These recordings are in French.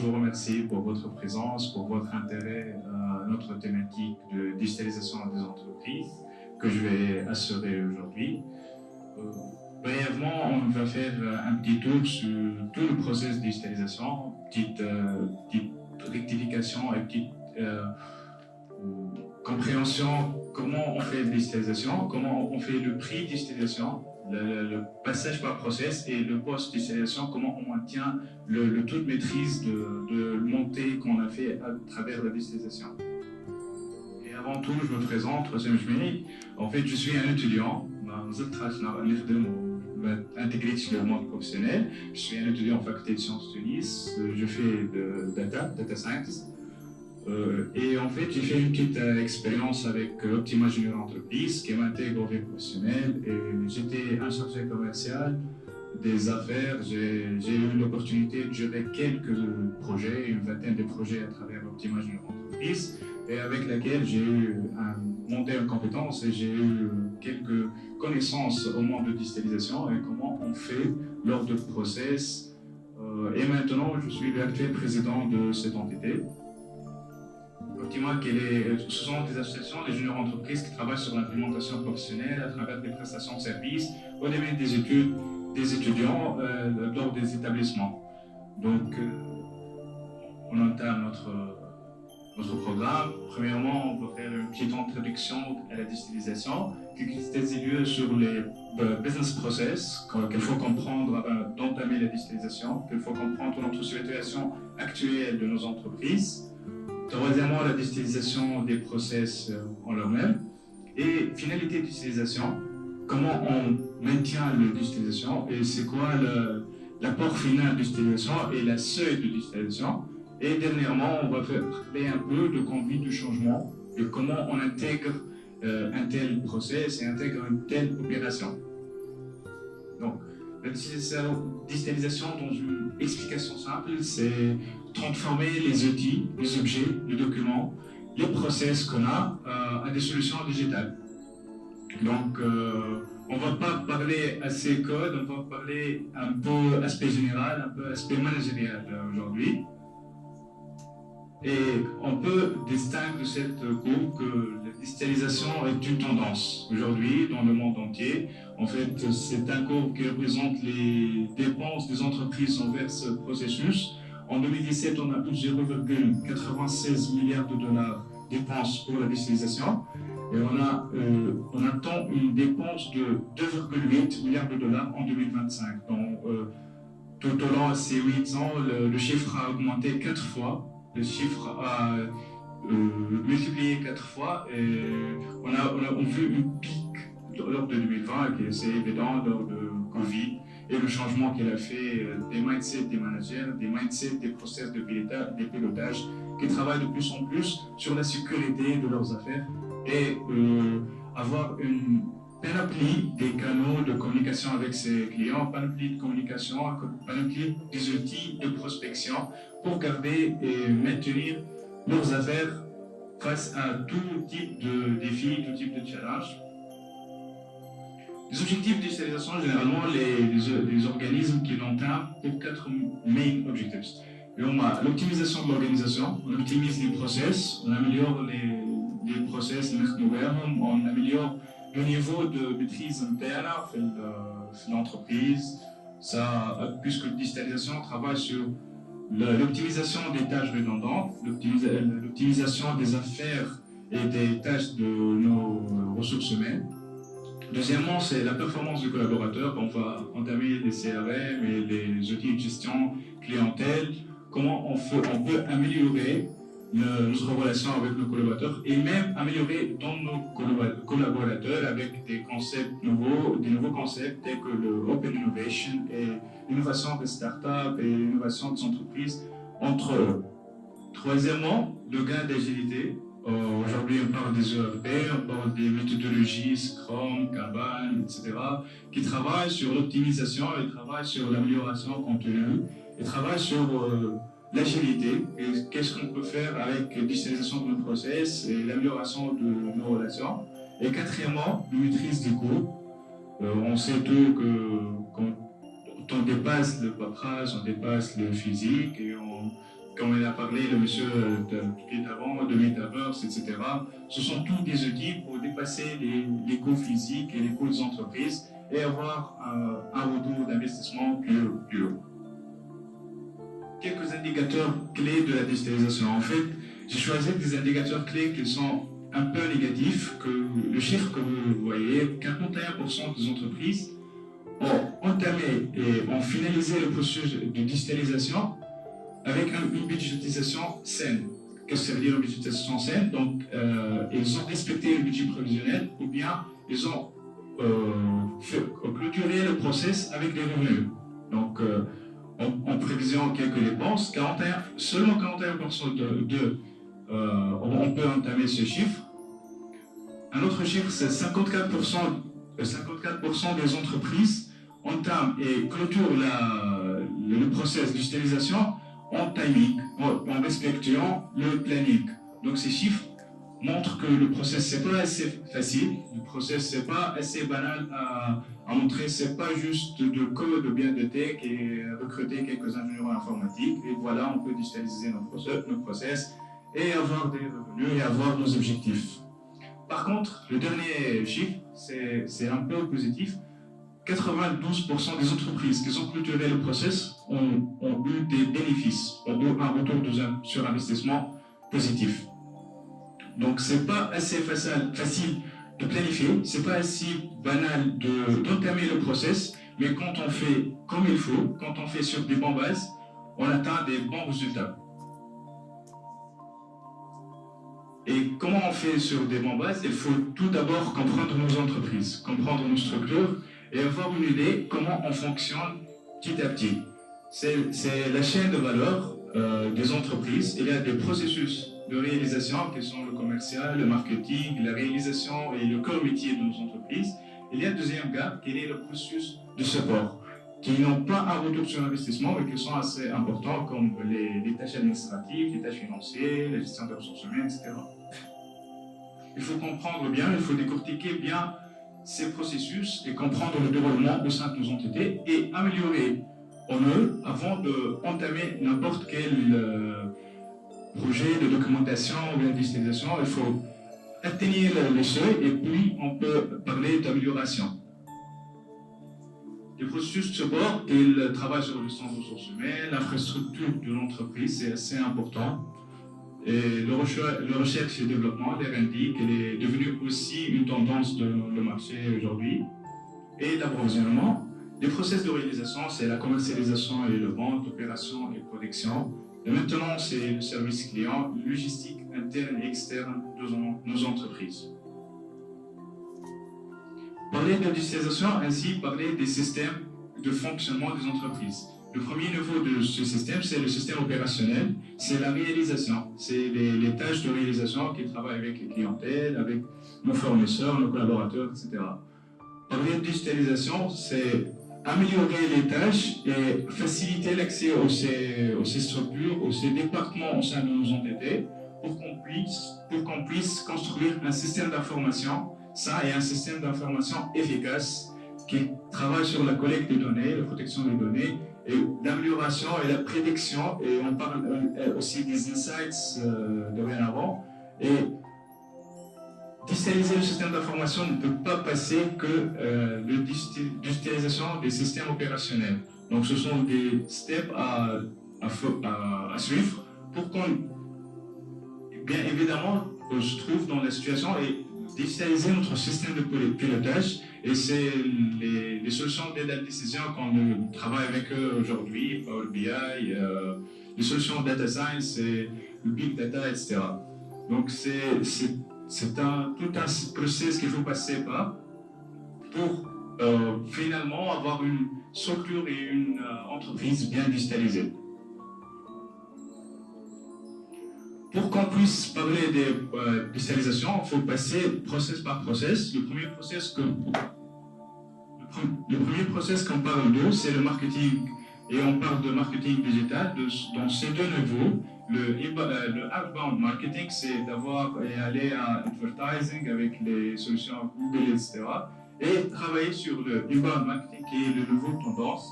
vous remercie pour votre présence, pour votre intérêt à notre thématique de digitalisation des entreprises que je vais assurer aujourd'hui. Brièvement, on va faire un petit tour sur tout le processus de digitalisation, petite rectification et petite compréhension comment on fait la digitalisation, comment on fait le pré-digitalisation, le passage par process et le post-digitalisation, comment on maintient le taux de maîtrise de montée qu'on a fait à travers la digitalisation. Et avant tout, je me présente, en fait, je suis un étudiant, intégré sur le monde professionnel. Je suis un étudiant en faculté de sciences Tunis, je fais de data science. Et en fait, j'ai fait une petite expérience avec Optima Junior Entreprise qui m'intègre au vie professionnelle et j'étais un chargé commercial des affaires. J'ai eu l'opportunité de gérer quelques projets, une vingtaine de projets à travers Optima Junior Entreprise et avec laquelle j'ai eu monté en compétences et j'ai eu quelques connaissances au monde de digitalisation et comment on fait lors de process. Et maintenant, je suis l'actuel président de cette entité. Optima, ce sont des associations, des juniors entreprises qui travaillent sur l'implémentation professionnelle à travers des prestations de services au domaine des études des étudiants lors des établissements. Donc, on entame notre programme. Premièrement, on va faire une petite introduction à la digitalisation qui cristalise lieu sur les business process qu'il faut comprendre avant d'entamer la digitalisation, qu'il faut comprendre notre situation actuelle de nos entreprises. Troisièmement, la digitalisation des process en eux-mêmes. Et finalité de digitalisation, comment on maintient la digitalisation et c'est quoi l'apport final de digitalisation et la seuil de digitalisation. Et dernièrement, on va parler un peu de conduite du changement et comment on intègre un tel process et intègre une telle opération. Donc, la digitalisation, dans une explication simple, c'est transformer les outils, les objets, les documents, les process qu'on a à des solutions digitales. Donc, on ne va pas parler assez code, on va parler un peu aspect général, un peu aspect managérial aujourd'hui. Et on peut distinguer de cette courbe que la digitalisation est une tendance aujourd'hui dans le monde entier. En fait, c'est un courbe qui représente les dépenses des entreprises envers ce processus. En 2017, on a eu 0,96 milliards de dollars de dépenses pour la digitalisation. Et on attend une dépense de 2,8 milliards de dollars en 2025. Donc, tout au long de ces 8 ans, le chiffre a augmenté 4 fois. Le chiffre a multiplié 4 fois et on a vu une pic lors de 2020 qui est évident lors de Covid et le changement qu'il a fait des mindsets des managers, des mindsets des process de pilotage qui travaillent de plus en plus sur la sécurité de leurs affaires et avoir une panoplie des canaux de communication avec ses clients, panoplie de communication, panoplie des outils de prospection pour garder et maintenir leurs affaires face à tout type de défis, tout type de challenge. Les objectifs de digitalisation, généralement, les organismes qui l'entament pour 4 main objectives. Et on a l'optimisation de l'organisation, on optimise les process, on améliore les process, on améliore le niveau de maîtrise interne de l'entreprise. Puisque la digitalisation travaille sur l'optimisation des tâches redondantes, l'optimisation des affaires et des tâches de nos ressources humaines. Deuxièmement, c'est la performance du collaborateur. On va entamer les CRM et les outils de gestion clientèle. Comment on peut améliorer notre relation avec nos collaborateurs et même améliorer dans nos collaborateurs avec des nouveaux concepts tels que le Open Innovation et l'innovation des startups et l'innovation des entreprises entre eux. Troisièmement, le gain d'agilité. Aujourd'hui, on parle des ERP, on parle des méthodologies Scrum, Kanban, etc., qui travaillent sur l'optimisation, ils travaillent sur l'amélioration continue, ils travaillent sur l'agilité et qu'est-ce qu'on peut faire avec la digitalisation de nos process et l'amélioration de nos relations. Et quatrièmement, la maîtrise des coûts. On sait tout que quand on dépasse le paperasse, on dépasse le physique et comme il a parlé le monsieur qui est avant, de Metaverse, etc. Ce sont tous des outils pour dépasser les coûts physiques et les coûts des entreprises et avoir un retour d'investissement plus haut. Quelques indicateurs clés de la digitalisation. En fait, j'ai choisi des indicateurs clés qui sont un peu négatifs, que le chiffre que vous voyez, 41% des entreprises ont entamé et ont finalisé le processus de digitalisation avec une budgétisation saine. Qu'est-ce que ça veut dire une budgétisation saine? Donc, ils ont respecté le budget prévisionnel ou bien ils ont clôturé le process avec des revenus. Donc, en prévision quelques dépenses, seulement 41% on peut entamer ce chiffre. Un autre chiffre, c'est 54% des entreprises entament et clôturent le process digitalisation en timing, en respectant le planning. Donc ces chiffres montrent que le process c'est pas assez facile, le process c'est pas assez banal à montrer, c'est pas juste de code ou bien de tech et recruter quelques ingénieurs informatiques et voilà, on peut digitaliser nos process et avoir des revenus et avoir nos objectifs. Par contre, le dernier chiffre, c'est un peu positif. 92% des entreprises qui ont clôturé le process ont eu des bénéfices, ont eu un retour sur investissement positif. Donc, c'est pas assez facile de planifier, c'est pas assez banal d'entamer le process, mais quand on fait comme il faut, quand on fait sur des bonnes bases, on atteint des bons résultats. Et comment on fait sur des bonnes bases? Il faut tout d'abord comprendre nos entreprises, comprendre nos structures et avoir une idée comment on fonctionne petit à petit. C'est la chaîne de valeur des entreprises. Il y a des processus de réalisation qui sont le commercial, le marketing, la réalisation et le corps métier de nos entreprises. Il y a un deuxième gap qui est le processus de support, qui n'ont pas un retour sur investissement mais qui sont assez importants comme les tâches administratives, les tâches financières, la gestion des ressources humaines, etc. Il faut comprendre bien, il faut décortiquer bien ces processus et comprendre le déroulement au sein de nos entités et améliorer en eux avant d'entamer n'importe quel projet de documentation ou de digitalisation. Il faut atteindre le seuil et puis on peut parler d'amélioration. Les processus de support, ils travaillent sur la gestion des ressources humaines, l'infrastructure de l'entreprise, c'est assez important. Et le recherche et développement, l'R&D, qui est devenu aussi une tendance de le marché aujourd'hui. Et l'approvisionnement, les process de réalisation, c'est la commercialisation et le vente, l'opération et la production. Et maintenant, c'est le service client, logistique interne et externe de nos entreprises. Parler de digitalisation, ainsi parler des systèmes de fonctionnement des entreprises. Le premier niveau de ce système, c'est le système opérationnel, c'est la réalisation, c'est les tâches de réalisation qui travaillent avec les clientèles, avec nos fournisseurs, nos collaborateurs, etc. Parler de digitalisation, c'est améliorer les tâches et faciliter l'accès aux ces structures, aux ces départements au sein de nos entités pour qu'on puisse construire un système d'information sain et un système d'information efficace qui travaille sur la collecte des données, la protection des données, et l'amélioration et la prédiction, et on parle aussi des insights dorénavant. Et digitaliser le système d'information ne peut pas passer que la digitalisation des systèmes opérationnels. Donc ce sont des steps à suivre pour qu'on, bien évidemment, se trouve dans la situation et digitaliser notre système de pilotage. Et c'est les solutions d'aide à la décision qu'on travaille avec eux aujourd'hui, Power BI, les solutions data science, et le big data, etc. Donc c'est tout un process qu'il faut passer par pour finalement avoir une structure et une entreprise bien digitalisée. Pour qu'on puisse parler de digitalisation, il faut passer process par process. Le premier process qu'on parle de, c'est le marketing. Et on parle de marketing digital dans ces deux niveaux. Le outbound marketing, c'est d'avoir et aller à advertising avec les solutions Google, etc. Et travailler sur le inbound marketing qui est le nouveau tendance,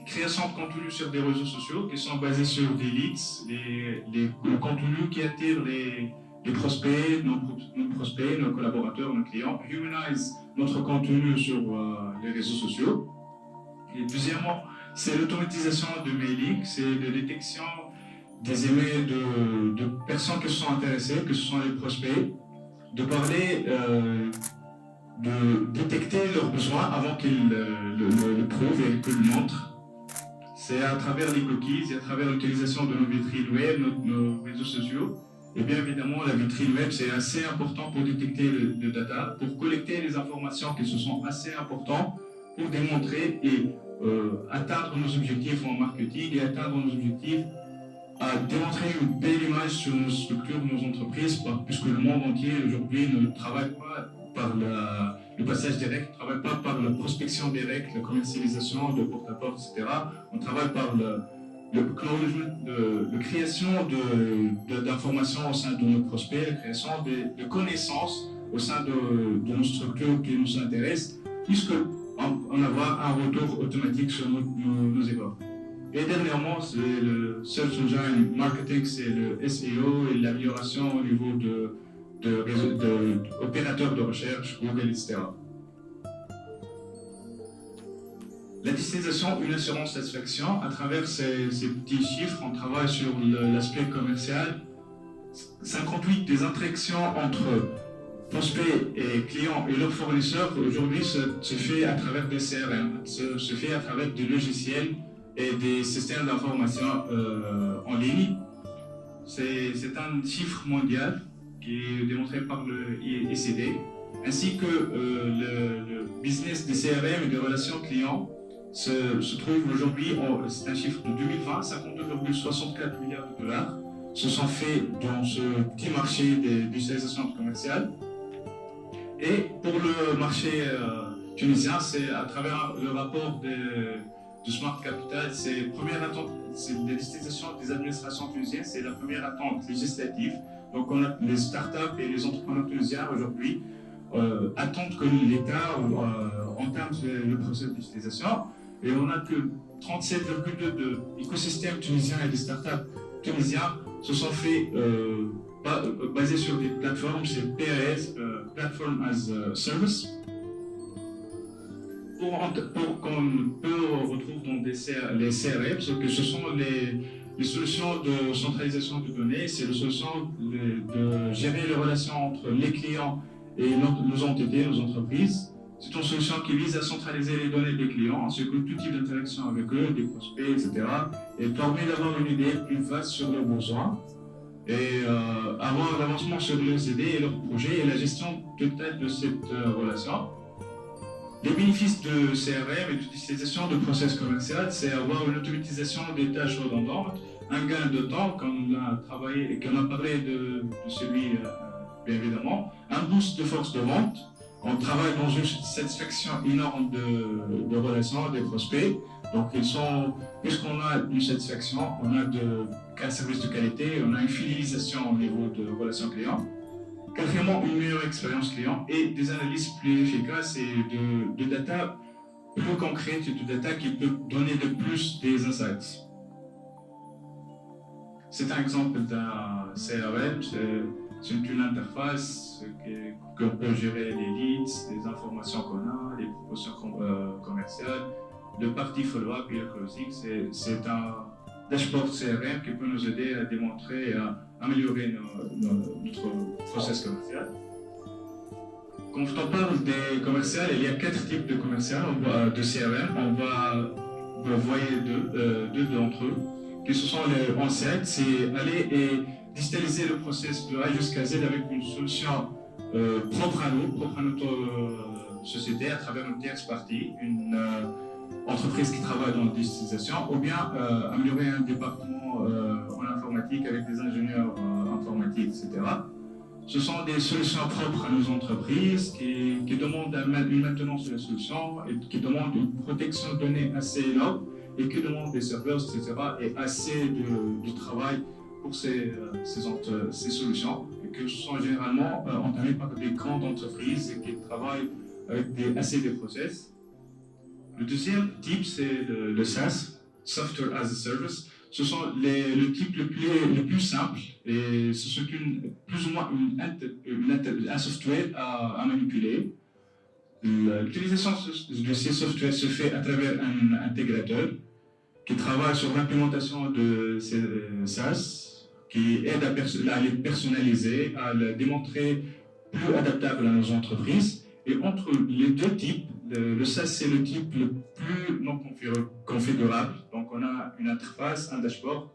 création de contenu sur des réseaux sociaux qui sont basés sur des leads, le contenu qui attire les prospects, nos prospects, nos collaborateurs, nos clients, humanise notre contenu sur les réseaux sociaux. Et deuxièmement, c'est l'automatisation de mailing, c'est la détection des emails de personnes qui sont intéressées, que ce sont les prospects, de parler, de détecter leurs besoins avant qu'ils le prouvent et qu'ils le montrent. C'est à travers les cookies et à travers l'utilisation de nos vitrines web, nos réseaux sociaux. Et bien évidemment, la vitrine web, c'est assez important pour détecter le data, pour collecter les informations qui se sont assez importantes pour démontrer et atteindre nos objectifs en marketing et atteindre nos objectifs à démontrer une belle image sur nos structures, nos entreprises, puisque le monde entier aujourd'hui ne travaille pas par le passage direct, ne travaille pas par la prospection directe, la commercialisation de porte-à-porte, etc. On travaille par la création d'informations au sein de nos prospects, la création de connaissances au sein de nos structures qui nous intéressent, puisque on avoir un retour automatique sur nos efforts. Et dernièrement, c'est le Search Engine Marketing, c'est le SEO et l'amélioration au niveau d'opérateurs de recherche, Google, etc. La digitalisation, une assurance satisfaction, à travers ces petits chiffres, on travaille sur l'aspect commercial. 58 des interactions entre prospects et clients et leurs fournisseurs aujourd'hui se fait à travers des CRM, se fait à travers des logiciels et des systèmes d'information en ligne. C'est un chiffre mondial qui est démontré par le ICD, ainsi que le business des CRM et des relations clients se trouve aujourd'hui, c'est un chiffre de 2020, 52,64 milliards de dollars se sont faits dans ce petit marché des digitalisations commerciales. Et pour le marché tunisien, c'est à travers le rapport de Smart Capital, c'est la digitalisation des administrations tunisiennes, c'est la première attente législative. Donc on a les startups et les entrepreneurs tunisiens aujourd'hui attendent que l'État entame le processus de digitalisation. Et on a que 37,2 de l'écosystème tunisien et des startups tunisiens se sont faits basés sur des plateformes, c'est PAS, Platform as a Service. Pour qu'on retrouve dans les CRM, ce sont les solutions de centralisation de données, c'est les solutions de gérer les relations entre les clients et nos entités, nos entreprises. C'est une solution qui vise à centraliser les données des clients, ainsi que tout type d'interaction avec eux, des prospects, etc. Et permet d'avoir une idée plus vaste sur leurs besoins et avoir l'avancement sur leurs idées et leurs projets et la gestion totale de cette relation. Les bénéfices de CRM et d'utilisation de process commercial, c'est avoir une automatisation des tâches redondantes, un gain de temps, comme on a travaillé et qu'on a parlé de celui, bien évidemment, un boost de force de vente. On travaille dans une satisfaction énorme de relations des prospects. Donc, puisqu'on a une satisfaction, on a un service de qualité, on a une fidélisation au niveau de relations clients. Quatrièmement, une meilleure expérience client et des analyses plus efficaces et de data plus concrètes et de data qui peut donner de plus des insights. C'est un exemple d'un CRM, c'est une interface qu'on peut gérer les leads, les informations qu'on a, les propositions commerciales, le parti follow-up et le closing. C'est un dashboard CRM qui peut nous aider à démontrer et à améliorer notre process commercial. Quand on parle des commerciales, il y a 4 types de commerciales, de CRM. On va voir deux d'entre eux, qui sont les on-site, c'est aller et digitaliser le process de A jusqu'à Z avec une solution propre à nous, propre à notre société, à travers une tierce partie, une entreprise qui travaille dans la digitalisation, ou bien améliorer un département en informatique avec des ingénieurs informatiques, etc. Ce sont des solutions propres à nos entreprises qui demandent une maintenance de la solution et qui demandent une protection de données assez énorme et qui demandent des serveurs, etc. et assez de travail pour ces solutions et qui sont généralement entamées par des grandes entreprises et qui travaillent avec assez de process. Le deuxième type, c'est le SaaS. Software as a Service. Ce sont le type le plus simple et ce sont plus ou moins un software à manipuler. L'utilisation de ces softwares se fait à travers un intégrateur qui travaille sur l'implémentation de ces SaaS, qui aide à les personnaliser, à les démontrer plus adaptables à nos entreprises. Et entre les deux types, le SaaS, c'est le type le plus non configurable. Donc, on a une interface, un dashboard,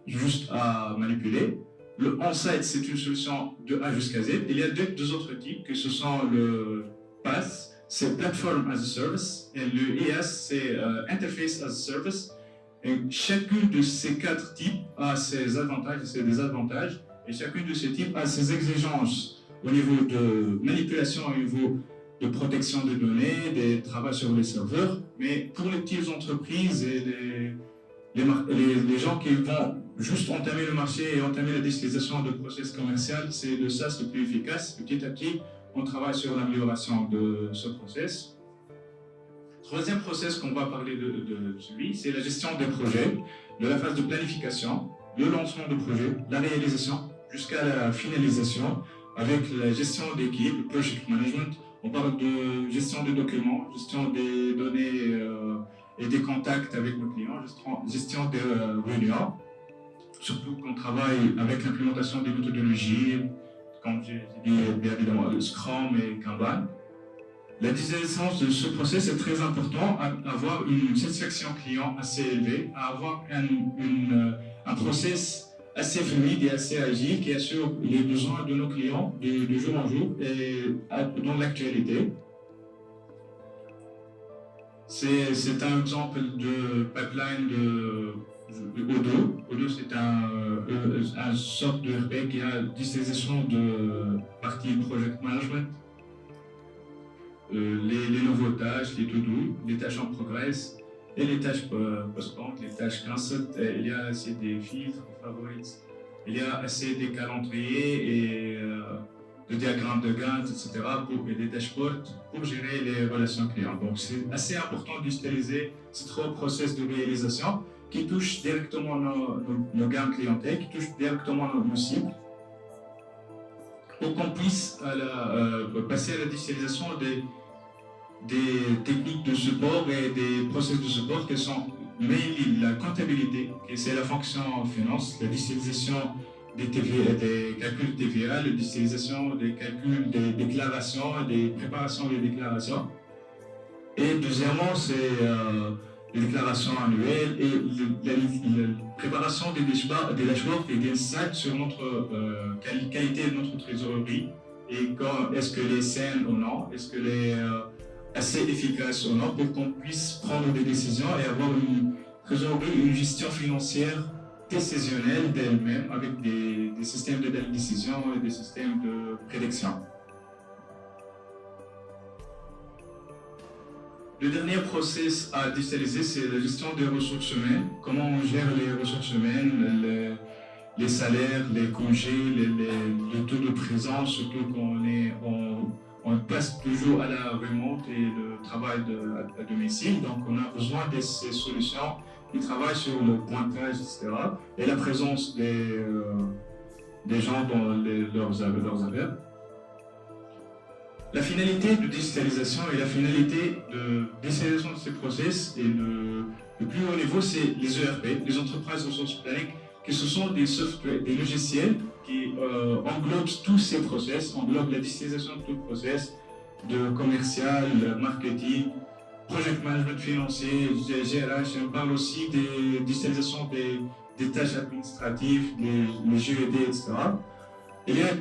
juste à manipuler. Le on-site, c'est une solution de A jusqu'à Z. Il y a deux autres types, que ce sont le PaaS, c'est Platform as a Service, et le IaaS, c'est Interface as a Service. Et chacun de ces quatre types a ses avantages et ses désavantages, et chacun de ces types a ses exigences au niveau de manipulation, au niveau de protection des données, des travaux sur les serveurs. Mais pour les petites entreprises et les gens qui vont juste entamer le marché et entamer la digitalisation de process commercial, c'est le SaaS le plus efficace. Petit à petit, on travaille sur l'amélioration de ce process. Troisième process qu'on va parler de celui, c'est la gestion des projets, de la phase de planification, le lancement de projet, la réalisation, jusqu'à la finalisation, avec la gestion d'équipe, le project management. On parle de gestion des documents, gestion des données et des contacts avec nos clients, gestion des réunions, surtout qu'on travaille avec l'implémentation des méthodologies, comme j'ai dit, bien évidemment, le Scrum et Kanban. La digitalisation de ce process est très important, à avoir une satisfaction client assez élevée, à avoir un process assez fluide et assez agile qui assure les besoins de nos clients de jour en jour et dans l'actualité. C'est un exemple de pipeline de Odoo. Odoo, c'est un sorte de RP qui a digitalisation de partie project management. Les nouveaux tâches, les to-do, les tâches en progress et les tâches post-bank, les tâches cancelled. Il y a assez des filtres, des favorites, il y a assez des calendriers et de diagrammes de Gantt, etc. et des dashboards pour gérer les relations clients. Donc c'est assez important de digitaliser ces trois process de réalisation qui touchent directement nos gammes clientèle, qui touchent directement nos cibles, pour qu'on puisse passer à la digitalisation des techniques de support et des process de support qui sont mainly la comptabilité, qui c'est la fonction finance, la digitalisation des calculs TVA, la digitalisation des calculs des déclarations, des préparations des déclarations. Et deuxièmement, c'est les déclarations annuelles et la préparation des dashboards et des insights sur notre qualité de notre trésorerie et est-ce qu'elle est saine ou non, est-ce qu'elle est assez efficace ou non, pour qu'on puisse prendre des décisions et avoir une trésorerie, une gestion financière décisionnelle d'elle-même avec des systèmes de décision et des systèmes de prédiction. Le dernier process à digitaliser, c'est la gestion des ressources humaines. Comment on gère les ressources humaines, les salaires, les congés, le taux de présence, surtout quand on passe toujours à la remote et le travail à domicile. Donc on a besoin de ces solutions qui travaillent sur le pointage, etc. et la présence des gens dans leurs affaires. La finalité de digitalisation et la finalité de digitalisation de ces process et le plus haut niveau, c'est les ERP, les Enterprise Resource Planning, qui ce sont des softwares, des logiciels qui englobent tous ces process, englobent la digitalisation de tout le process, de commercial, marketing, project management financier, GRH. On parle aussi des digitalisations des tâches administratives, les GED, etc. Il y a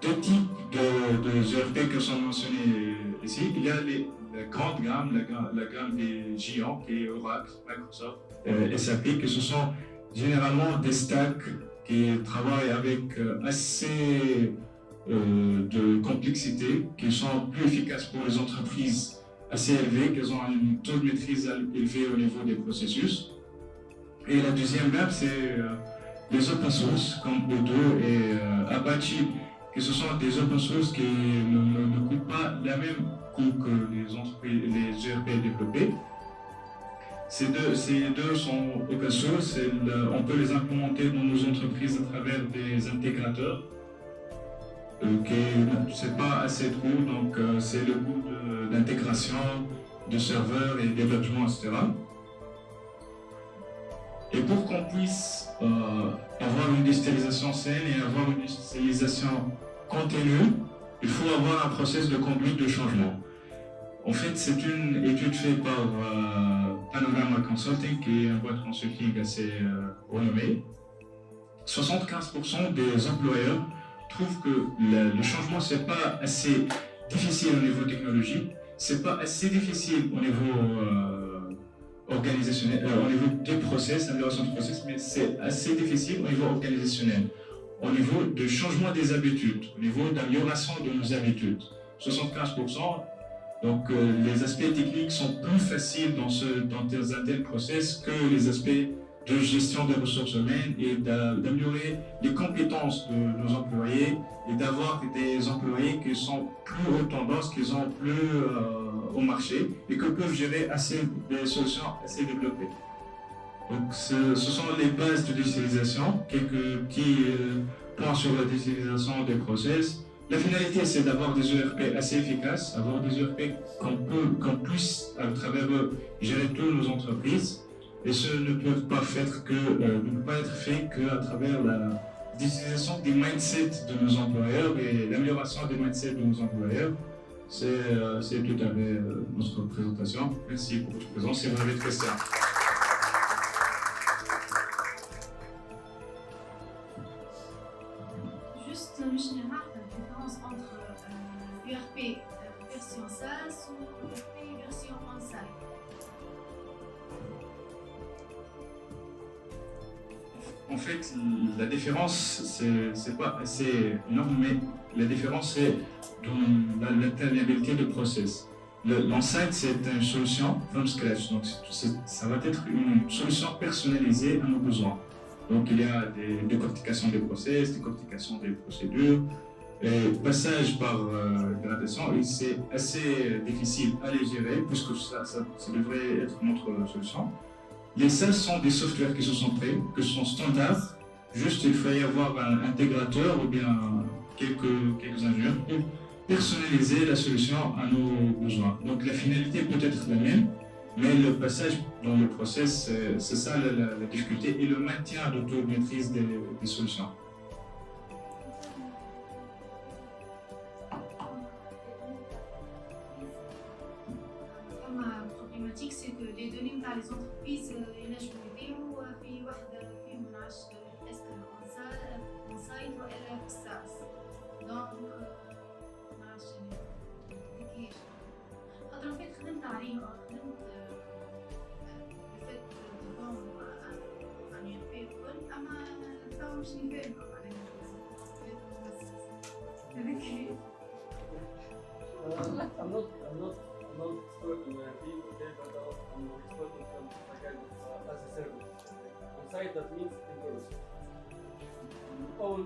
deux types de ERP qui sont mentionnés ici. Il y a la grande gamme, la gamme des géants, qui est Oracle, Microsoft, SAP, que ce sont généralement des stacks qui travaillent avec assez de complexité, qui sont plus efficaces pour les entreprises assez élevées, qui ont un taux de maîtrise élevé au niveau des processus. Et la deuxième gamme, c'est les open source, comme Odoo et Apache, que ce sont des open source qui ne coûtent pas la même coût que les ERP développés. Ces deux sont open source et on peut les implémenter dans nos entreprises à travers des intégrateurs. C'est pas assez de coût, donc c'est le coût d'intégration de serveurs et d'hébergement, etc. Et pour qu'on puisse avoir une digitalisation saine et avoir une digitalisation continue, il faut avoir un processus de conduite de changement. En fait, c'est une étude faite par Panorama Consulting, qui est une boîte consulting assez renommée. 75% des employeurs trouvent que le changement, c'est pas assez difficile au niveau technologique, c'est pas assez difficile au niveau organisationnel, au niveau des process, amélioration du process, mais c'est assez difficile au niveau organisationnel, au niveau de changement des habitudes, au niveau d'amélioration de nos habitudes. 75%. Donc les aspects techniques sont plus faciles dans un tel process que les aspects de gestion des ressources humaines et d'améliorer les compétences de nos employés et d'avoir des employés qui sont plus haute tendance, qui sont plus au marché et que peuvent gérer des solutions assez développées. Donc ce sont les bases de digitalisation, quelques petits points sur la digitalisation des process. La finalité, c'est d'avoir des ERP assez efficaces, avoir des ERP qu'on puisse, à travers eux, gérer toutes nos entreprises. Et ce ne peut pas être fait qu'à travers la digitalisation des mindsets de nos employeurs et l'amélioration des mindsets de nos employeurs. C'est tout à fait notre présentation. Merci pour votre présence. Si vous avez des questions. Juste, je n'ai pas la différence entre ERP version SaaS ou ERP version on-site. En fait, la différence, c'est pas assez énorme, mais la différence, c'est dans la maintainabilité de process. L'on-site, c'est une solution from scratch, donc ça va être une solution personnalisée à nos besoins. Donc il y a des décortications des process, décortications des procédures, et passage par gradation, et c'est assez difficile à les gérer, puisque ça devrait être notre solution. Les SaaS sont des softwares qui se sont créés, qui sont standards. Juste, il faut y avoir un intégrateur ou bien quelques ingénieurs pour personnaliser la solution à nos besoins. Donc la finalité peut être la même, mais le passage dans le process, c'est ça la difficulté et le maintien d'automaîtrise des solutions. La problématique, c'est que les données dans les entreprises, ينجموا يبيعوا في وحدة فيهم ما نعرفش اسك اون سايت ولا في الساس. دونك ما نعرفش كيفاش. خاطر فات خدمت عليها، خدمت فات تضم عن يربي الكل، أما توا مش نفاهمها معناها هذاك. I'm not expert in ERP, okay, but I'm expert in terms of kind of as a service. On site, that means in person. You own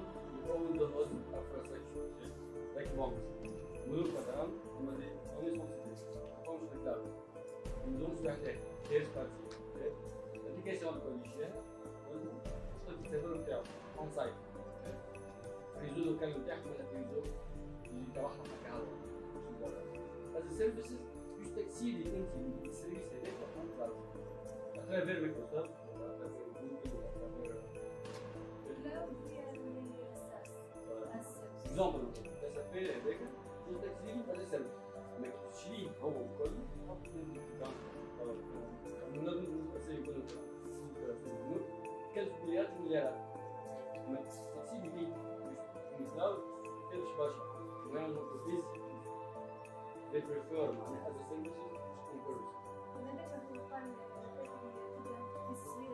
the host infrastructure, okay? Like monks. ملوك مثلا هم دي هم مش كلاود. بدون محتاج ثيرد بارتي، okay? الابلكيشن اللي كل شيء تقدر تستخدمه بتاعه on site. فريزو كان متاح ولا فريزو اللي تبعهم كهذا. As a services تكسيري انت السيرفيس هذاك اون كلاود اترافير مايكروسوفت ولا اترافير جوجل ولا اترافير كلاود هي الساس. اكزامبل بس اترافير هذاك تكسيري از سيرفيس انك تشريه هو الكل تحط منه من نظن بس يكون كلف مليارات ما تكسيري دي من كلاود كلفش برشا وين الانتربريز they prefer معناها as a services in person. هذاك هو قال تقدر تسوي